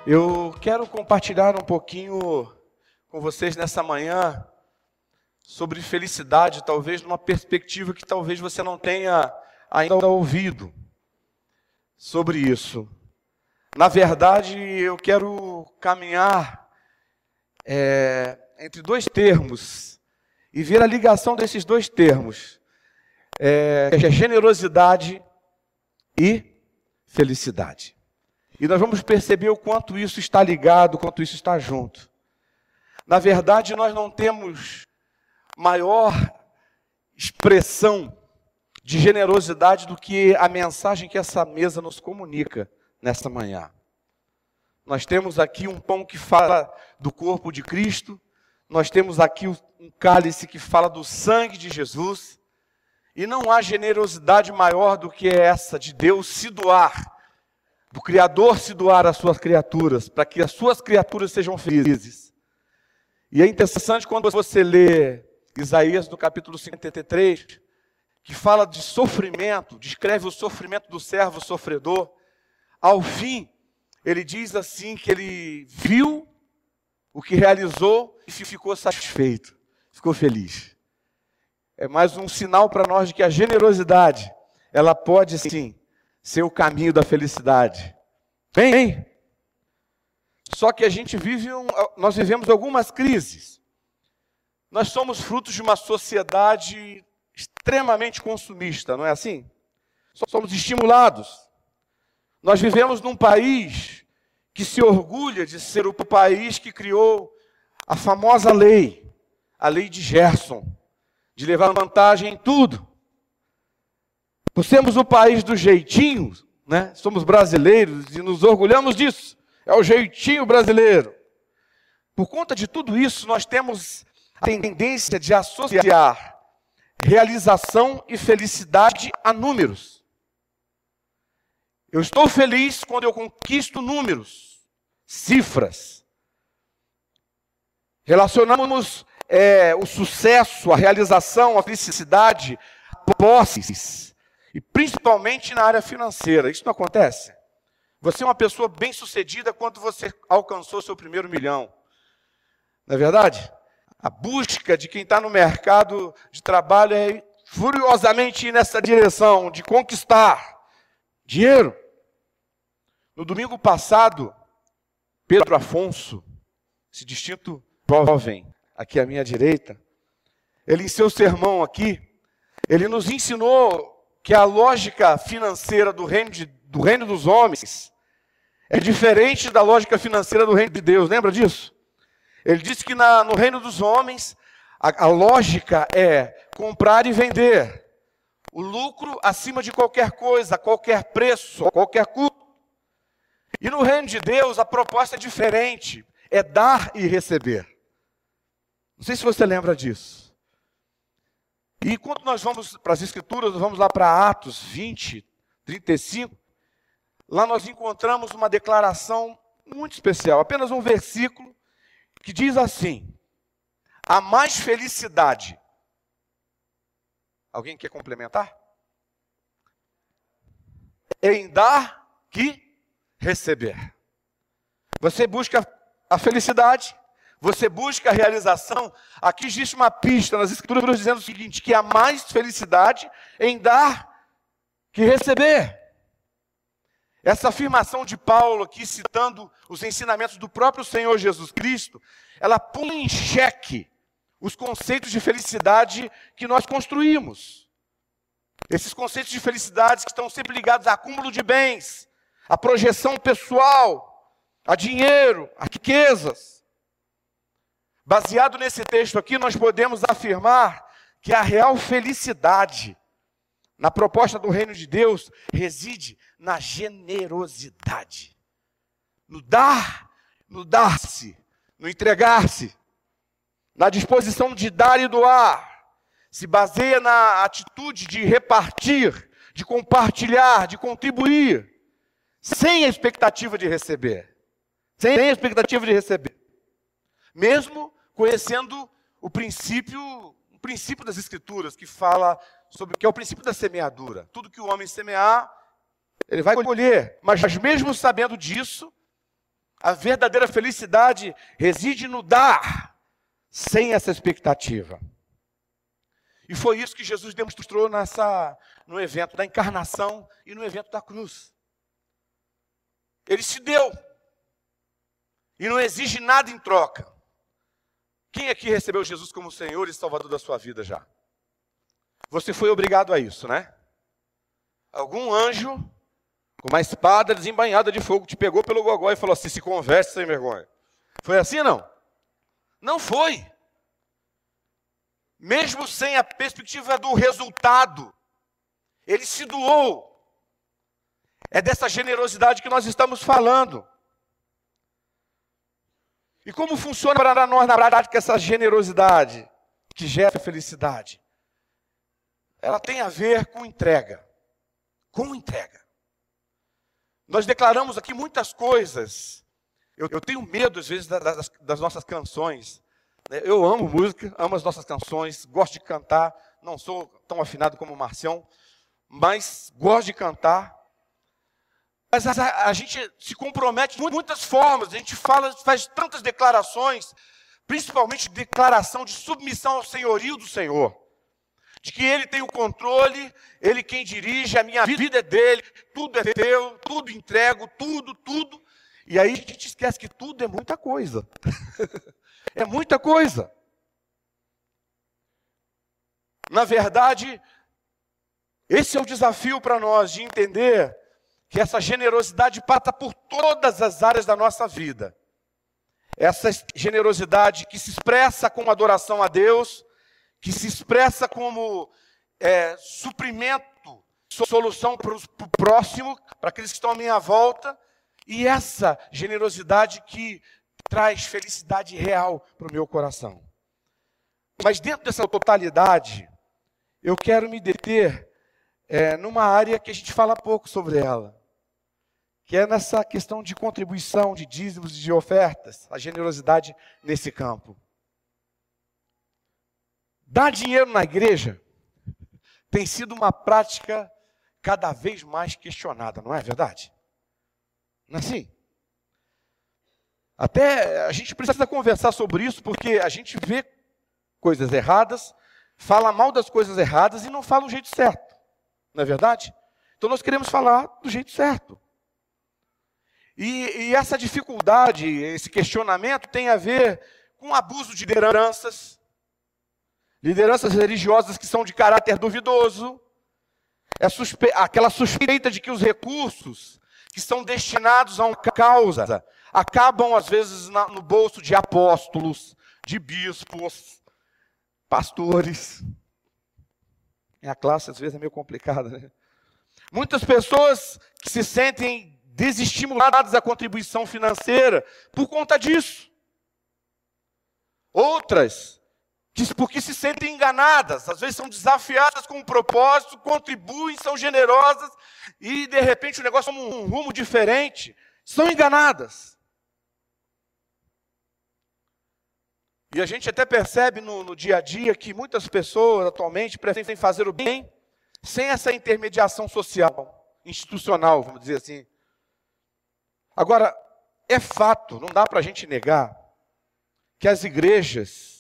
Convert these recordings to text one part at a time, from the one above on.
Eu quero compartilhar um pouquinho com vocês nessa manhã sobre felicidade, talvez numa perspectiva que talvez você não tenha ainda ouvido sobre isso. Na verdade, eu quero caminhar entre dois termos e ver a ligação desses dois termos, que é generosidade e felicidade. E nós vamos perceber o quanto isso está ligado, o quanto isso está junto. Na verdade, nós não temos maior expressão de generosidade do que a mensagem que essa mesa nos comunica nesta manhã. Nós temos aqui um pão que fala do corpo de Cristo, nós temos aqui um cálice que fala do sangue de Jesus, e não há generosidade maior do que essa de Deus se doar, do Criador se doar às suas criaturas, para que as suas criaturas sejam felizes. E é interessante quando você lê Isaías no capítulo 53, que fala de sofrimento, descreve o sofrimento do servo sofredor. Ao fim, ele diz assim que ele viu o que realizou e ficou satisfeito, ficou feliz. É mais um sinal para nós de que a generosidade, ela pode sim ser o caminho da felicidade. Bem, só que nós vivemos algumas crises. Nós somos frutos de uma sociedade extremamente consumista, não é assim? Somos estimulados. Nós vivemos num país que se orgulha de ser o país que criou a famosa lei, a lei de Gerson, de levar vantagem em tudo. Por sermos o país do jeitinho, né? Somos brasileiros e nos orgulhamos disso. É o jeitinho brasileiro. Por conta de tudo isso, nós temos a tendência de associar realização e felicidade a números. Eu estou feliz quando eu conquisto números, cifras. Relacionamos o sucesso, a realização, a felicidade, a posses. E principalmente na área financeira. Isso não acontece? Você é uma pessoa bem-sucedida quando você alcançou seu primeiro milhão. Não é verdade? A busca de quem está no mercado de trabalho é furiosamente ir nessa direção de conquistar dinheiro. No domingo passado, Pedro Afonso, esse distinto jovem aqui à minha direita, ele em seu sermão aqui, ele nos ensinou que a lógica financeira do reino dos homens é diferente da lógica financeira do reino de Deus. Lembra disso? Ele disse que no reino dos homens, a lógica é comprar e vender. O lucro acima de qualquer coisa, a qualquer preço, a qualquer custo. E no reino de Deus, a proposta é diferente. É dar e receber. Não sei se você lembra disso. E quando nós vamos para as Escrituras, nós vamos lá para Atos 20, 35, lá nós encontramos uma declaração muito especial, apenas um versículo que diz assim: há mais felicidade. Alguém quer complementar? Em dar que receber. Você busca a felicidade, você busca a realização. Aqui existe uma pista nas Escrituras dizendo o seguinte, que há mais felicidade em dar que receber. Essa afirmação de Paulo aqui, citando os ensinamentos do próprio Senhor Jesus Cristo, ela põe em xeque os conceitos de felicidade que nós construímos. Esses conceitos de felicidade que estão sempre ligados a acúmulo de bens, a projeção pessoal, a dinheiro, a riquezas. Baseado nesse texto aqui, nós podemos afirmar que a real felicidade na proposta do reino de Deus reside na generosidade. No dar, no dar-se, no entregar-se, na disposição de dar e doar. Se baseia na atitude de repartir, de compartilhar, de contribuir, sem a expectativa de receber. Sem a expectativa de receber. Mesmo conhecendo o princípio das Escrituras, que fala sobre que é o princípio da semeadura. Tudo que o homem semear, ele vai colher. Mas mesmo sabendo disso, A verdadeira felicidade reside no dar, sem essa expectativa. E foi isso que Jesus demonstrou no evento da encarnação e no evento da cruz. Ele se deu. E não exige nada em troca. Quem aqui recebeu Jesus como Senhor e Salvador da sua vida já? Você foi obrigado a isso, né? Algum anjo com uma espada desembainhada de fogo te pegou pelo gogó e falou assim, se converte sem vergonha. Foi assim, não? Não foi. Mesmo sem a perspectiva do resultado, ele se doou. É dessa generosidade que nós estamos falando. E como funciona para nós, na prática, essa generosidade que gera felicidade? Ela tem a ver com entrega. Com entrega. Nós declaramos aqui muitas coisas. Eu tenho medo, às vezes, das nossas canções. Eu amo música, amo as nossas canções, gosto de cantar. Não sou tão afinado como o Marcião, mas gosto de cantar. Mas a gente se compromete de muitas formas. A gente faz tantas declarações, principalmente declaração de submissão ao senhorio do Senhor. De que Ele tem o controle, Ele quem dirige, a minha vida é dEle, tudo é teu, tudo entrego, tudo. E aí a gente esquece que tudo é muita coisa. É muita coisa. Na verdade, esse é o desafio para nós, de entender que essa generosidade passa por todas as áreas da nossa vida. Essa generosidade que se expressa como adoração a Deus, que se expressa como suprimento, solução para o próximo, para aqueles que estão à minha volta, e essa generosidade que traz felicidade real para o meu coração. Mas dentro dessa totalidade, eu quero me deter numa área que a gente fala pouco sobre ela, que é nessa questão de contribuição, de dízimos e de ofertas, a generosidade nesse campo. Dar dinheiro na igreja tem sido uma prática cada vez mais questionada, não é verdade? Não é assim? Até a gente precisa conversar sobre isso, porque a gente vê coisas erradas, fala mal das coisas erradas e não fala do jeito certo, não é verdade? Então nós queremos falar do jeito certo. E essa dificuldade, esse questionamento tem a ver com abuso de lideranças religiosas que são de caráter duvidoso, aquela suspeita de que os recursos que são destinados a uma causa acabam, às vezes, no bolso de apóstolos, de bispos, pastores. Minha classe, às vezes, é meio complicada, né? Muitas pessoas que se sentem desestimuladas à contribuição financeira por conta disso. Outras porque se sentem enganadas, às vezes são desafiadas com um propósito, contribuem, são generosas, e de repente o negócio toma um rumo diferente, são enganadas. E a gente até percebe no dia a dia que muitas pessoas atualmente preferem fazer o bem sem essa intermediação social, institucional, vamos dizer assim. Agora, é fato, não dá para a gente negar, que as igrejas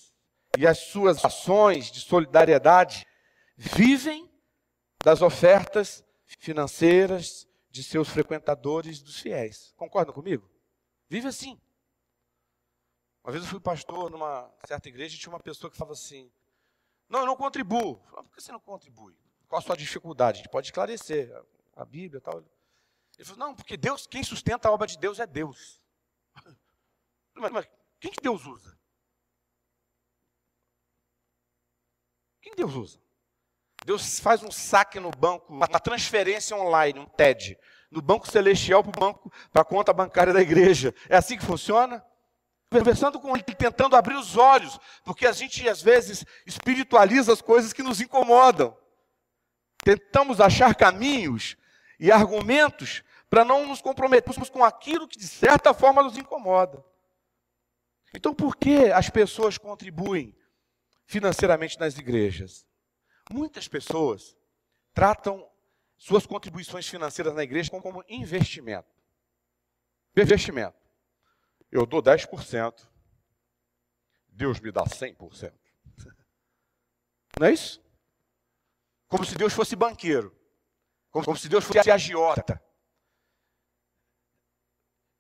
e as suas ações de solidariedade vivem das ofertas financeiras de seus frequentadores, dos fiéis. Concordam comigo? Vive assim. Uma vez eu fui pastor numa certa igreja e tinha uma pessoa que falava assim, não, eu não contribuo. Eu falei, por que você não contribui? Qual a sua dificuldade? A gente pode esclarecer a Bíblia e tal. Ele falou, não, porque Deus, quem sustenta a obra de Deus é Deus. Mas quem que Deus usa? Quem Deus usa? Deus faz um saque no banco, uma transferência online, um TED, no banco celestial para a conta bancária da igreja. É assim que funciona? Conversando com ele, tentando abrir os olhos, porque a gente às vezes espiritualiza as coisas que nos incomodam. Tentamos achar caminhos e argumentos para não nos comprometermos com aquilo que de certa forma nos incomoda. Então por que as pessoas contribuem financeiramente nas igrejas? Muitas pessoas tratam suas contribuições financeiras na igreja como investimento. Investimento. eu dou 10%, Deus me dá 100%. Não é isso? Como se Deus fosse banqueiro. Como se Deus fosse agiota.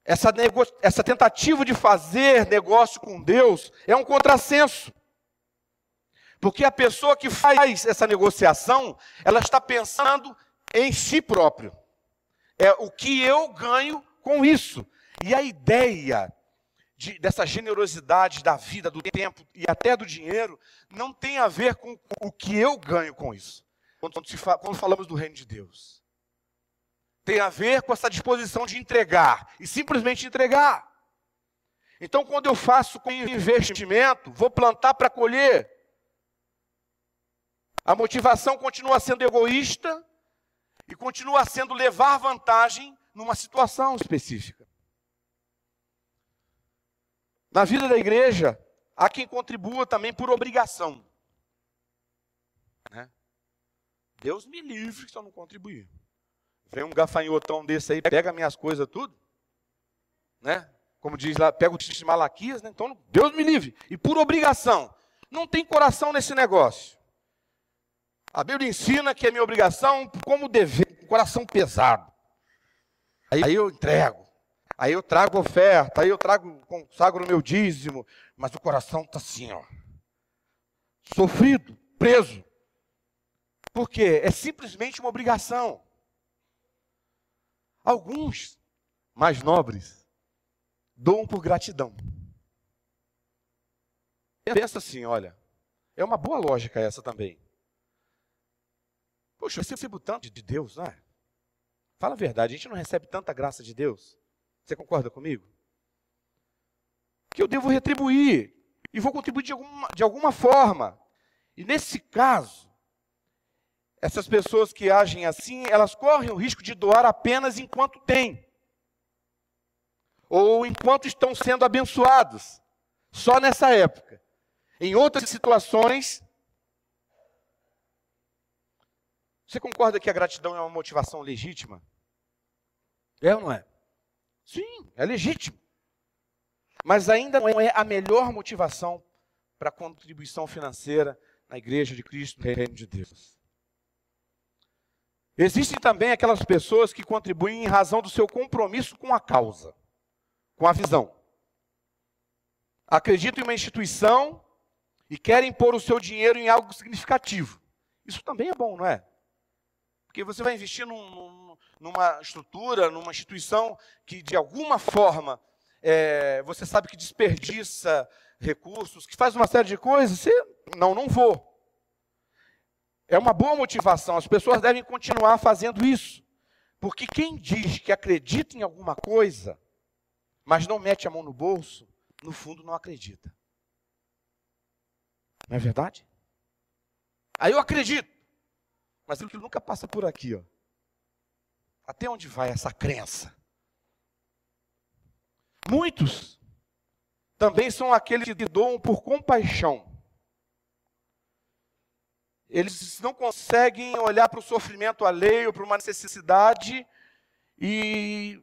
Essa tentativa de fazer negócio com Deus é um contrassenso. Porque a pessoa que faz essa negociação, ela está pensando em si próprio. É o que eu ganho com isso. E a ideia dessa generosidade da vida, do tempo e até do dinheiro, não tem a ver com o que eu ganho com isso. Quando falamos do reino de Deus. Tem a ver com essa disposição de entregar, e simplesmente entregar. Então, quando eu faço com investimento, vou plantar para colher. A motivação continua sendo egoísta e continua sendo levar vantagem numa situação específica. Na vida da igreja, há quem contribua também por obrigação. Né? Deus me livre se eu não contribuir. Vem um gafanhotão desse aí, pega minhas coisas tudo, né? Como diz lá, pega o texto de Malaquias, né? Então Deus me livre. E por obrigação. Não tem coração nesse negócio. A Bíblia ensina que é minha obrigação como dever, coração pesado. Aí eu entrego. Aí eu trago oferta, aí eu consagro o meu dízimo, mas o coração está assim, ó, sofrido, preso. Por quê? É simplesmente uma obrigação. Alguns, mais nobres, doam por gratidão. Pensa assim, olha, é uma boa lógica essa também. Poxa, eu recebo tanto de Deus, não é? Fala a verdade, a gente não recebe tanta graça de Deus. Você concorda comigo? Que eu devo retribuir. E vou contribuir de alguma forma. E nesse caso, essas pessoas que agem assim, elas correm o risco de doar apenas enquanto têm. Ou enquanto estão sendo abençoados. Só nessa época. Em outras situações, você concorda que a gratidão é uma motivação legítima? É ou não é? Sim, é legítimo. Mas ainda não é a melhor motivação para a contribuição financeira na Igreja de Cristo, no Reino de Deus. Existem também aquelas pessoas que contribuem em razão do seu compromisso com a causa, com a visão. Acreditam em uma instituição e querem pôr o seu dinheiro em algo significativo. Isso também é bom, não é? Porque você vai investir numa estrutura, numa instituição que, de alguma forma, você sabe que desperdiça recursos, que faz uma série de coisas, você, não vou. É uma boa motivação, as pessoas devem continuar fazendo isso. Porque quem diz que acredita em alguma coisa, mas não mete a mão no bolso, no fundo não acredita. Não é verdade? Aí eu acredito. Mas aquilo nunca passa por aqui, ó. Até onde vai essa crença? Muitos também são aqueles que doam por compaixão. Eles não conseguem olhar para o sofrimento alheio, para uma necessidade e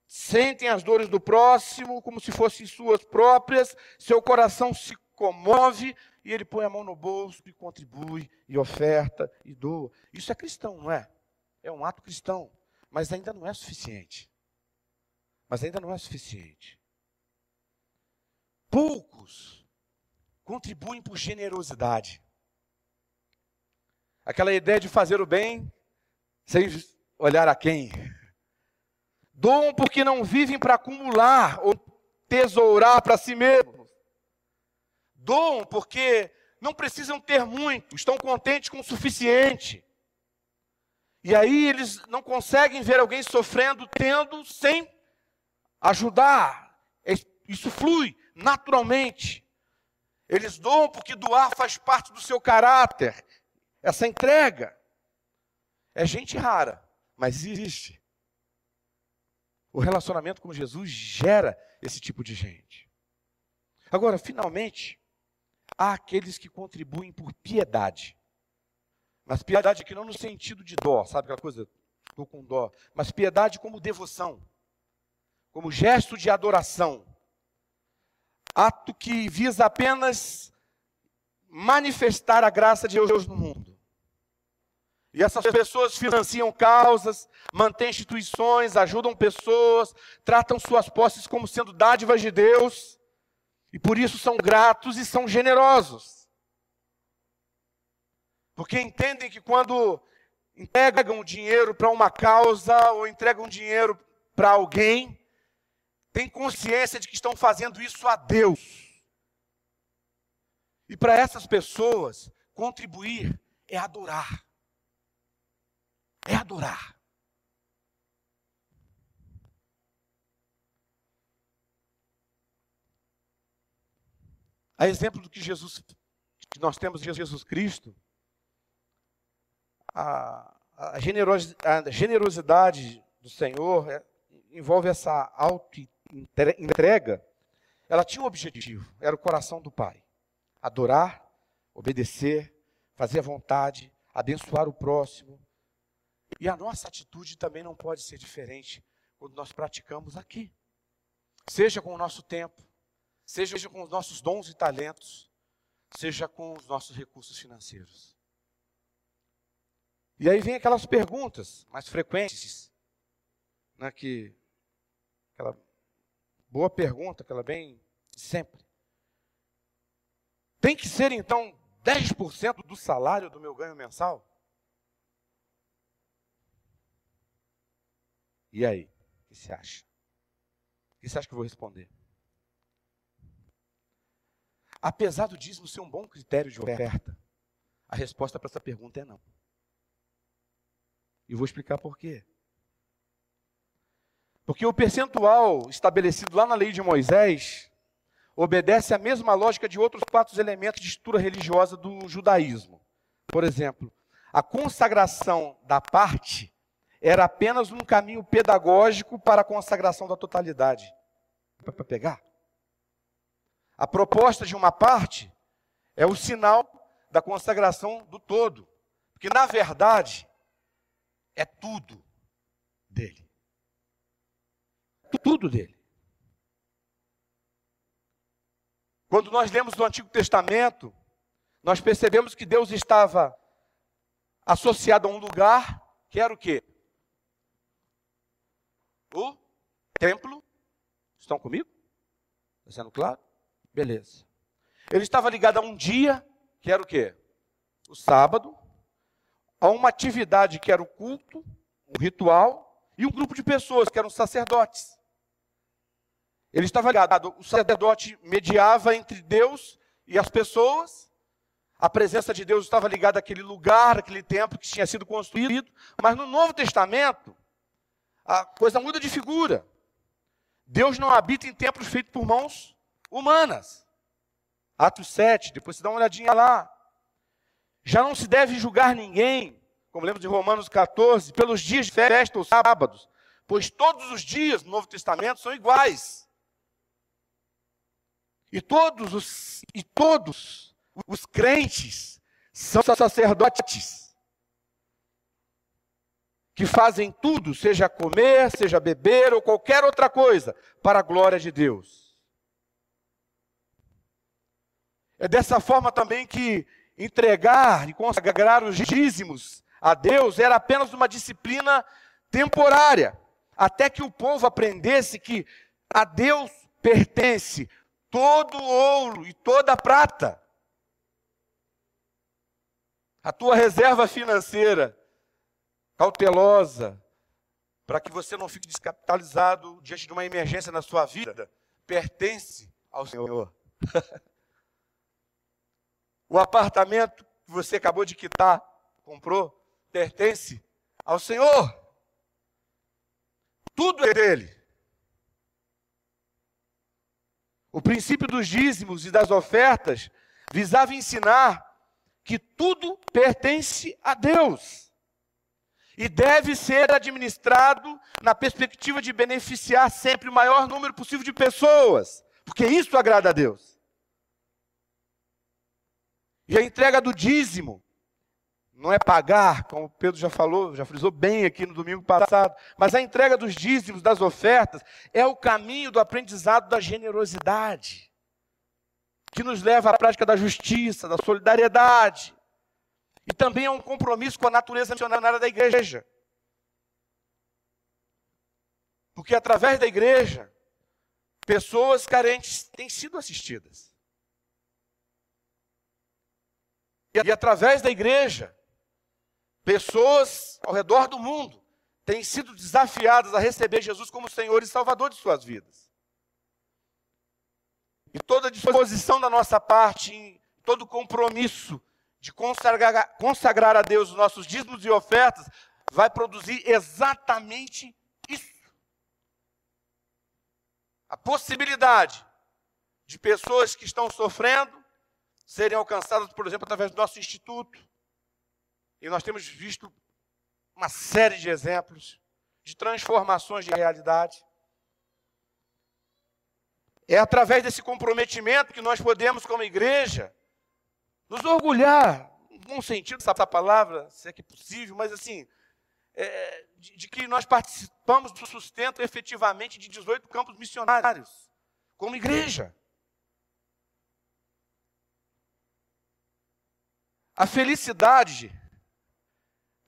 sentem as dores do próximo como se fossem suas próprias, seu coração se comove e ele põe a mão no bolso e contribui, e oferta, e doa. Isso é cristão, não é? É um ato cristão, mas ainda não é suficiente. Poucos contribuem por generosidade. Aquela ideia de fazer o bem sem olhar a quem. Doam porque não vivem para acumular ou tesourar para si mesmos. Doam porque não precisam ter muito, estão contentes com o suficiente. E aí eles não conseguem ver alguém sofrendo, tendo, sem ajudar. Isso flui naturalmente. Eles doam porque doar faz parte do seu caráter. Essa entrega. É gente rara, mas existe. O relacionamento com Jesus gera esse tipo de gente. Agora, finalmente, há aqueles que contribuem por piedade. Mas piedade aqui não no sentido de dó, sabe aquela coisa? Estou com dó. Mas piedade como devoção, como gesto de adoração, ato que visa apenas manifestar a graça de Deus no mundo. E essas pessoas financiam causas, mantêm instituições, ajudam pessoas, tratam suas posses como sendo dádivas de Deus, e por isso são gratos e são generosos. Porque entendem que quando entregam dinheiro para uma causa ou entregam dinheiro para alguém, têm consciência de que estão fazendo isso a Deus. E para essas pessoas, contribuir é adorar. É adorar. A exemplo do que nós temos em Jesus Cristo, a generosidade do Senhor envolve essa auto-entrega. Ela tinha um objetivo, era o coração do Pai. Adorar, obedecer, fazer a vontade, abençoar o próximo. E a nossa atitude também não pode ser diferente quando nós praticamos aqui. Seja com o nosso tempo, seja com os nossos dons e talentos, seja com os nossos recursos financeiros. E aí vem aquelas perguntas mais frequentes, né, aquela boa pergunta, aquela bem sempre. Tem que ser, então, 10% do salário do meu ganho mensal? E aí? O que você acha? O que você acha que eu vou responder? Apesar do dízimo ser um bom critério de oferta, a resposta para essa pergunta é não. E vou explicar por quê. Porque o percentual estabelecido lá na lei de Moisés obedece à mesma lógica de outros 4 elementos de estrutura religiosa do judaísmo. Por exemplo, a consagração da parte era apenas um caminho pedagógico para a consagração da totalidade. Para pegar? A proposta de uma parte é o sinal da consagração do todo. Porque, na verdade, é tudo dele. Tudo dele. Quando nós lemos o Antigo Testamento, nós percebemos que Deus estava associado a um lugar que era o quê? O templo. Estão comigo? Está sendo claro? Beleza. Ele estava ligado a um dia, que era o quê? O sábado, a uma atividade que era o culto, um ritual, e um grupo de pessoas que eram sacerdotes. Ele estava ligado, o sacerdote mediava entre Deus e as pessoas, a presença de Deus estava ligada àquele lugar, àquele templo que tinha sido construído, mas no Novo Testamento, a coisa muda de figura. Deus não habita em templos feitos por mãos humanas. Atos 7, depois você dá uma olhadinha lá. Já não se deve julgar ninguém, como lemos em Romanos 14, pelos dias de festa ou sábados, pois todos os dias no Novo Testamento são iguais. E todos os crentes são sacerdotes que fazem tudo, seja comer, seja beber ou qualquer outra coisa, para a glória de Deus. É dessa forma também que entregar e consagrar os dízimos a Deus era apenas uma disciplina temporária, até que o povo aprendesse que a Deus pertence todo o ouro e toda a prata. A tua reserva financeira, cautelosa, para que você não fique descapitalizado diante de uma emergência na sua vida, pertence ao Senhor. O apartamento que você acabou de quitar, comprou, pertence ao Senhor. Tudo é dele. O princípio dos dízimos e das ofertas visava ensinar que tudo pertence a Deus e deve ser administrado na perspectiva de beneficiar sempre o maior número possível de pessoas, porque isso agrada a Deus. E a entrega do dízimo não é pagar, como Pedro já falou, já frisou bem aqui no domingo passado, mas a entrega dos dízimos, das ofertas, é o caminho do aprendizado da generosidade, que nos leva à prática da justiça, da solidariedade, e também é um compromisso com a natureza missionária da igreja. Porque através da igreja, pessoas carentes têm sido assistidas. E através da igreja, pessoas ao redor do mundo têm sido desafiadas a receber Jesus como Senhor e Salvador de suas vidas. E toda disposição da nossa parte, todo compromisso de consagrar a Deus os nossos dízimos e ofertas, vai produzir exatamente isso. A possibilidade de pessoas que estão sofrendo serem alcançadas, por exemplo, através do nosso instituto. E nós temos visto uma série de exemplos de transformações de realidade. É através desse comprometimento que nós podemos, como igreja, nos orgulhar, no bom sentido dessa palavra, se é que é possível, mas assim, de que nós participamos do sustento efetivamente de 18 campos missionários, como igreja. A felicidade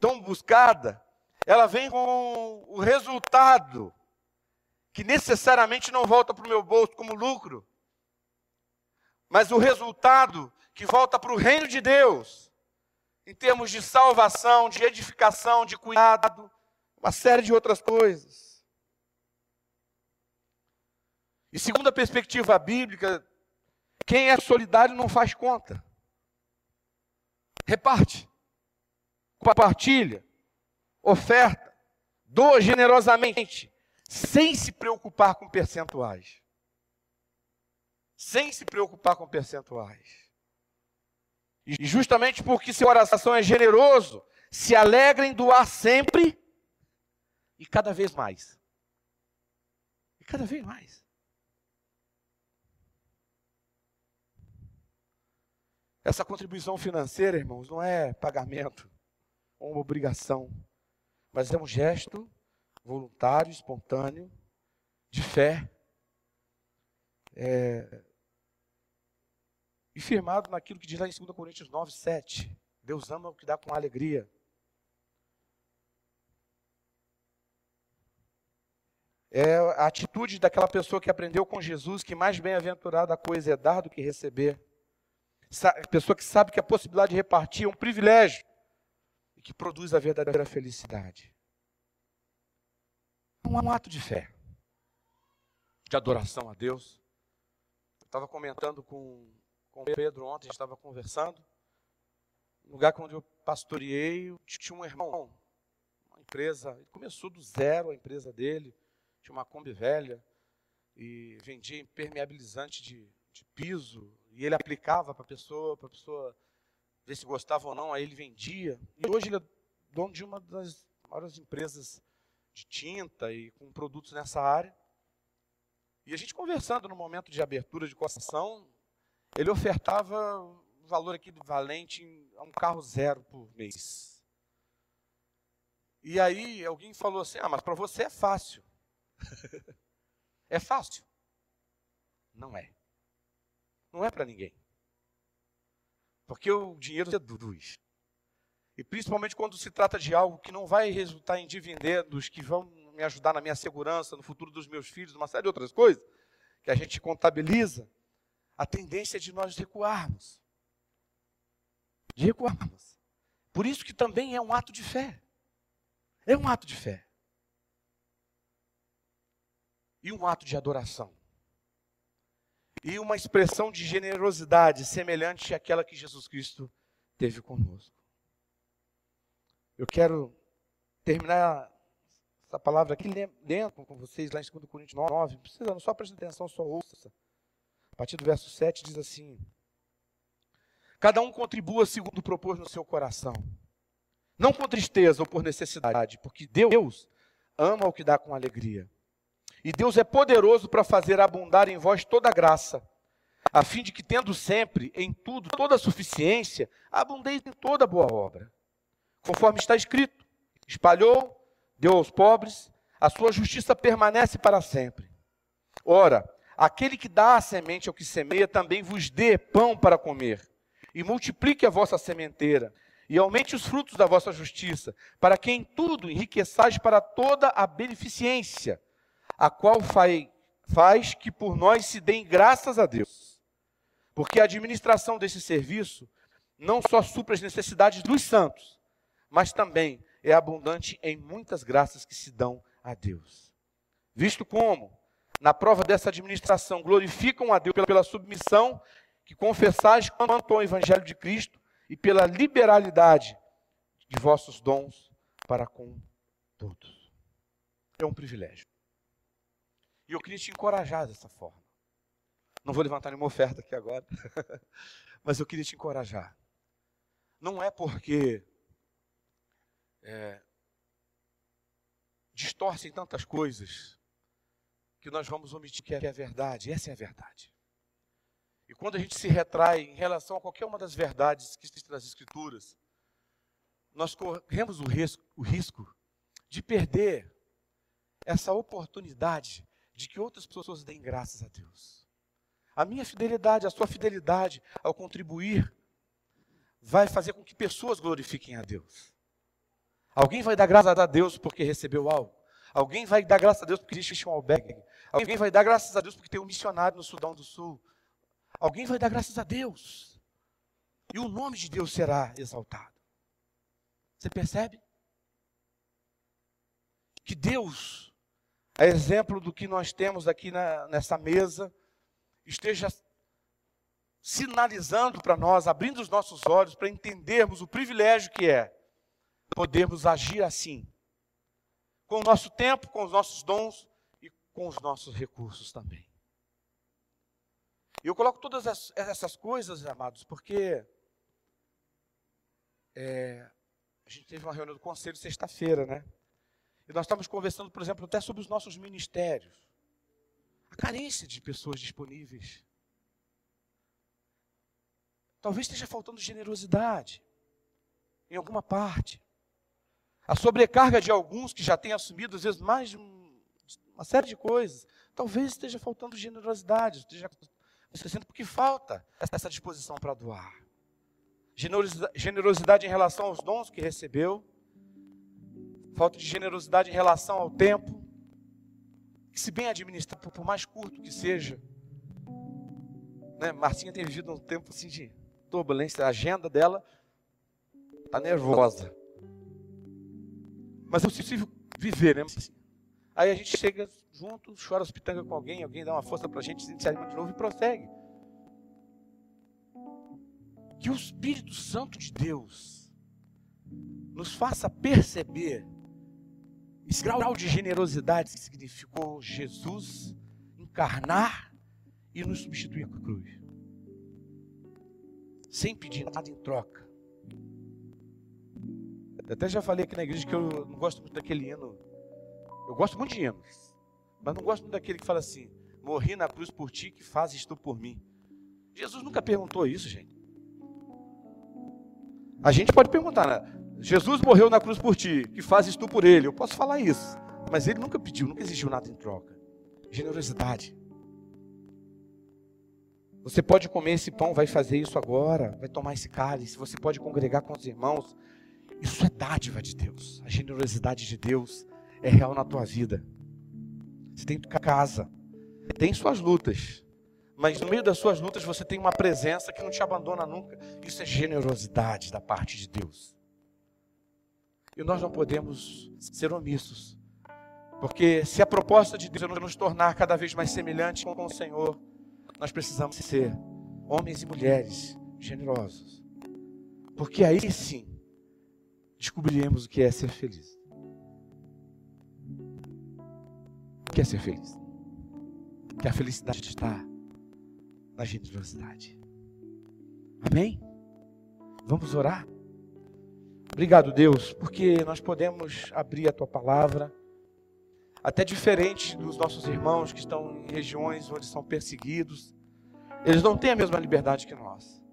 tão buscada, ela vem com o resultado que necessariamente não volta para o meu bolso como lucro, mas o resultado que volta para o reino de Deus, em termos de salvação, de edificação, de cuidado, uma série de outras coisas. E segundo a perspectiva bíblica, quem é solidário não faz conta. Reparte, compartilha, oferta, doa generosamente, sem se preocupar com percentuais. Sem se preocupar com percentuais. E justamente porque seu coração é generoso, se alegra em doar sempre e cada vez mais. E cada vez mais. Essa contribuição financeira, irmãos, não é pagamento ou uma obrigação, mas é um gesto voluntário, espontâneo, de fé, e firmado naquilo que diz lá em 2 Coríntios 9, 7. Deus ama o que dá com alegria. É a atitude daquela pessoa que aprendeu com Jesus que mais bem-aventurada coisa é dar do que receber. Pessoa que sabe que a possibilidade de repartir é um privilégio e que produz a verdadeira felicidade. É um ato de fé, de adoração a Deus. Eu estava comentando com o Pedro ontem, a gente estava conversando. No lugar onde eu pastoreei, tinha um irmão, uma empresa, ele começou do zero a empresa dele, tinha uma Kombi velha e vendia impermeabilizante de piso, e ele aplicava para a pessoa ver se gostava ou não, aí ele vendia. E hoje ele é dono de uma das maiores empresas de tinta e com produtos nessa área. E a gente conversando no momento de abertura de cotação, ele ofertava um valor equivalente a um carro zero por mês. E aí alguém falou assim, mas para você é fácil. É fácil? Não é. Não é para ninguém. Porque o dinheiro seduz. E principalmente quando se trata de algo que não vai resultar em dividendos, que vão me ajudar na minha segurança, no futuro dos meus filhos, uma série de outras coisas, que a gente contabiliza, a tendência é de nós recuarmos. De recuarmos. Por isso que também é um ato de fé. É um ato de fé. E um ato de adoração. E uma expressão de generosidade semelhante àquela que Jesus Cristo teve conosco. Eu quero terminar essa palavra aqui dentro com vocês, lá em 2 Coríntios 9. Não precisa, não só preste atenção, só ouça. A partir do verso 7 diz assim: cada um contribua segundo propôs no seu coração, não com tristeza ou por necessidade, porque Deus ama o que dá com alegria. E Deus é poderoso para fazer abundar em vós toda graça, a fim de que, tendo sempre, em tudo, toda a suficiência, abundeis em toda boa obra. conforme está escrito: espalhou, deu aos pobres, a sua justiça permanece para sempre. Ora, aquele que dá a semente ao que semeia, também vos dê pão para comer, e multiplique a vossa sementeira, e aumente os frutos da vossa justiça, para que em tudo enriqueçais para toda a beneficência, a qual faz que por nós se deem graças a Deus. Porque a administração desse serviço não só supre as necessidades dos santos, mas também é abundante em muitas graças que se dão a Deus. Visto como, na prova dessa administração, glorificam a Deus pela submissão que confessais quanto ao Evangelho de Cristo e pela liberalidade de vossos dons para com todos. É um privilégio. E eu queria te encorajar dessa forma. Não vou levantar nenhuma oferta aqui agora, mas eu queria te encorajar. Não é porque distorcem tantas coisas que nós vamos omitir que é a verdade. Essa é a verdade. E quando a gente se retrai em relação a qualquer uma das verdades que existem nas Escrituras, nós corremos o risco de perder essa oportunidade de que outras pessoas deem graças a Deus. A minha fidelidade, a sua fidelidade ao contribuir, vai fazer com que pessoas glorifiquem a Deus. Alguém vai dar graças a Deus porque recebeu algo. Alguém vai dar graças a Deus porque existe um albergue. Alguém vai dar graças a Deus porque tem um missionário no Sudão do Sul. Alguém vai dar graças a Deus. E o nome de Deus será exaltado. Você percebe? Que Deus, a exemplo do que nós temos aqui nessa mesa, esteja sinalizando para nós, abrindo os nossos olhos para entendermos o privilégio que é podermos agir assim, com o nosso tempo, com os nossos dons e com os nossos recursos também. E eu coloco todas essas coisas, amados, porque a gente teve uma reunião do conselho sexta-feira, né? E nós estávamos conversando, por exemplo, até sobre os nossos ministérios. A carência de pessoas disponíveis. Talvez esteja faltando generosidade em alguma parte. A sobrecarga de alguns que já têm assumido, às vezes, mais de uma série de coisas. Talvez esteja faltando generosidade, esteja esquecendo porque falta essa disposição para doar. Generosidade em relação aos dons que recebeu. Falta de generosidade em relação ao tempo. Que, se bem administrado, por mais curto que seja, né? Marcinha tem vivido um tempo assim de turbulência, a agenda dela está nervosa. Mas é possível viver, né? Aí a gente chega junto, chora as pitangas com alguém dá uma força para a gente, se anima de novo e prossegue. Que o Espírito Santo de Deus nos faça perceber esse grau de generosidade que significou Jesus encarnar e nos substituir com a cruz. Sem pedir nada em troca. Eu até já falei aqui na igreja que eu não gosto muito daquele hino. Eu gosto muito de hinos, mas não gosto muito daquele que fala assim: morri na cruz por ti, que fazes tu por mim. Jesus nunca perguntou isso, gente. A gente pode perguntar, né? Jesus morreu na cruz por ti, que fazes tu por ele. Eu posso falar isso, mas ele nunca pediu, nunca exigiu nada em troca. Generosidade. Você pode comer esse pão, vai fazer isso agora, vai tomar esse cálice, você pode congregar com os irmãos. Isso é dádiva de Deus. A generosidade de Deus é real na tua vida. Você tem tua casa, tem suas lutas, mas no meio das suas lutas você tem uma presença que não te abandona nunca. Isso é generosidade da parte de Deus. E nós não podemos ser omissos, porque se a proposta de Deus é nos tornar cada vez mais semelhantes com o Senhor, nós precisamos ser homens e mulheres generosos, porque aí sim descobriremos o que é ser feliz. O que é ser feliz? Que a felicidade está na generosidade. Amém? Vamos orar? Obrigado, Deus, porque nós podemos abrir a Tua palavra, até diferente dos nossos irmãos que estão em regiões onde são perseguidos. Eles não têm a mesma liberdade que nós.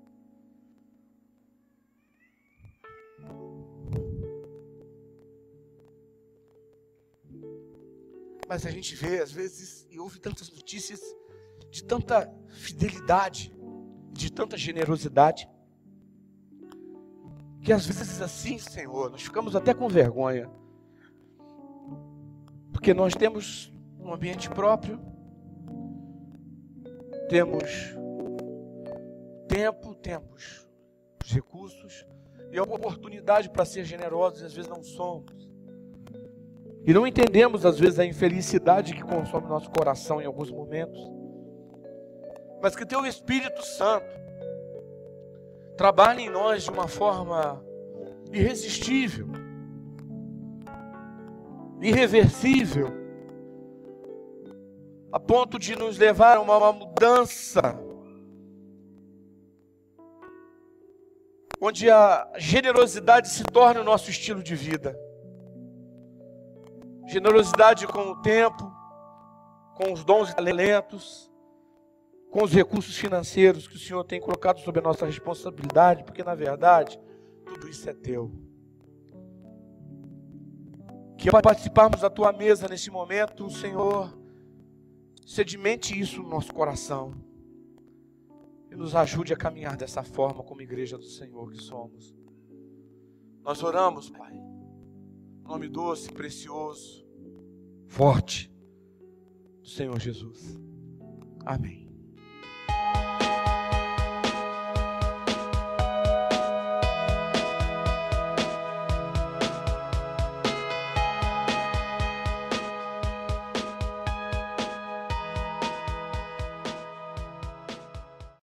Mas a gente vê, às vezes, e ouve tantas notícias de tanta fidelidade, de tanta generosidade, que às vezes assim, Senhor, nós ficamos até com vergonha, porque nós temos um ambiente próprio, temos tempo, temos os recursos e a oportunidade para ser generosos, e às vezes não somos. E não entendemos, às vezes, a infelicidade que consome nosso coração em alguns momentos. Mas que Teu Espírito Santo trabalhe em nós de uma forma irresistível, irreversível, a ponto de nos levar a uma mudança, onde a generosidade se torne o nosso estilo de vida. Generosidade com o tempo, com os dons e talentos, com os recursos financeiros que o Senhor tem colocado sob a nossa responsabilidade, porque na verdade, tudo isso é Teu. Que ao participarmos da Tua mesa nesse momento, o Senhor sedimente isso no nosso coração e nos ajude a caminhar dessa forma como igreja do Senhor que somos. Nós oramos, Pai, nome doce, precioso, forte do Senhor Jesus. Amém.